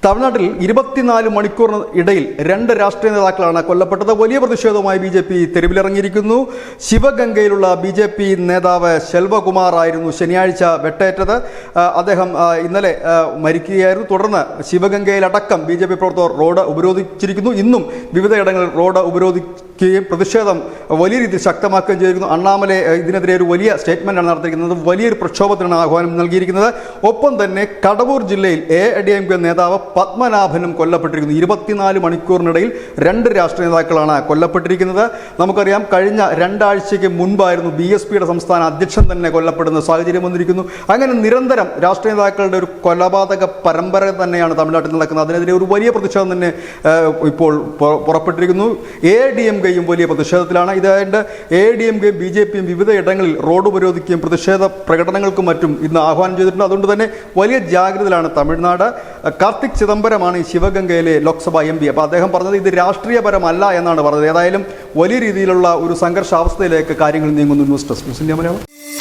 തമിഴ്നാട്ടിൽ 24 മണിക്കൂറിന് ഇടയിൽ 2 രാഷ്ട്രീയ നേതാക്കളാണ് കൊല്ലപ്പെട്ടത്. വലിയ പ്രതിഷേധവുമായി BJP തെരുവിലിറങ്ങിയിരിക്കുന്നു. ശിവഗംഗയിലുള്ള BJP നേതാവ് ശെൽവകുമാർ ആയിരുന്നു ശനിയാഴ്ച വെട്ടേറ്റത്. അദ്ദേഹം ഇന്നലെ മരിക്കുകയായിരുന്നു. തുടർന്ന് ശിവഗംഗയിലടക്കം BJP പ്രവർത്തകർ റോഡ് ഉപരോധിച്ചിരിക്കുന്നു. ഇന്നും വിവിധയിടങ്ങളിൽ റോഡ് ഉപരോധിക്കുകയും പ്രതിഷേധം വലിയ രീതിയിൽ ശക്തമാക്കുകയും ചെയ്തിരിക്കുന്നു. അണ്ണാമലെ ഇതിനെതിരെ ഒരു വലിയ സ്റ്റേറ്റ്മെന്റാണ് നടത്തിയിരിക്കുന്നത്. വലിയൊരു പ്രക്ഷോഭത്തിനാണ് ആഹ്വാനം നൽകിയിരിക്കുന്നത്. ഒപ്പം തന്നെ കടവൂർ ജില്ലയിൽ AIADMK നേതാവ് പത്മനാഭനും കൊല്ലപ്പെട്ടിരിക്കുന്നു. 24 മണിക്കൂറിനിടയിൽ 2 രാഷ്ട്രീയ നേതാക്കളാണ് കൊല്ലപ്പെട്ടിരിക്കുന്നത്. നമുക്കറിയാം, കഴിഞ്ഞ 2 ആഴ്ചയ്ക്ക് മുൻപായിരുന്നു BSPയുടെ സംസ്ഥാന അധ്യക്ഷൻ തന്നെ കൊല്ലപ്പെടുന്ന സാഹചര്യം വന്നിരിക്കുന്നു. അങ്ങനെ നിരന്തരം രാഷ്ട്രീയ നേതാക്കളുടെ ഒരു കൊലപാതക പരമ്പര തന്നെയാണ് തമിഴ്നാട്ടിൽ നടക്കുന്നത്. അതിനെതിരെ ഒരു വലിയ പ്രതിഷേധം തന്നെ ഇപ്പോൾ പുറപ്പെട്ടിരിക്കുന്നു. AIADMKയും വലിയ പ്രതിഷേധത്തിലാണ്. ഇതായിട്ട് AIADMKയും BJPയും വിവിധ ഇടങ്ങളിൽ റോഡ് ഉപരോധിക്കുകയും പ്രതിഷേധ പ്രകടനങ്ങൾക്കും മറ്റും ഇന്ന് ആഹ്വാനം ചെയ്തിട്ടുണ്ട്. അതുകൊണ്ട് തന്നെ വലിയ ജാഗ്രതയിലാണ് തമിഴ്നാട്. കാർത്തിക് ചിദംബരമാണ് ഈ ശിവഗംഗയിലെ ലോക്സഭാ MP. അപ്പോൾ അദ്ദേഹം പറഞ്ഞത് ഇത് രാഷ്ട്രീയപരമല്ല എന്നാണ് പറഞ്ഞത്. ഏതായാലും വലിയ രീതിയിലുള്ള ഒരു സംഘർഷാവസ്ഥയിലേക്ക് കാര്യങ്ങൾ നീങ്ങുന്നു. News desk.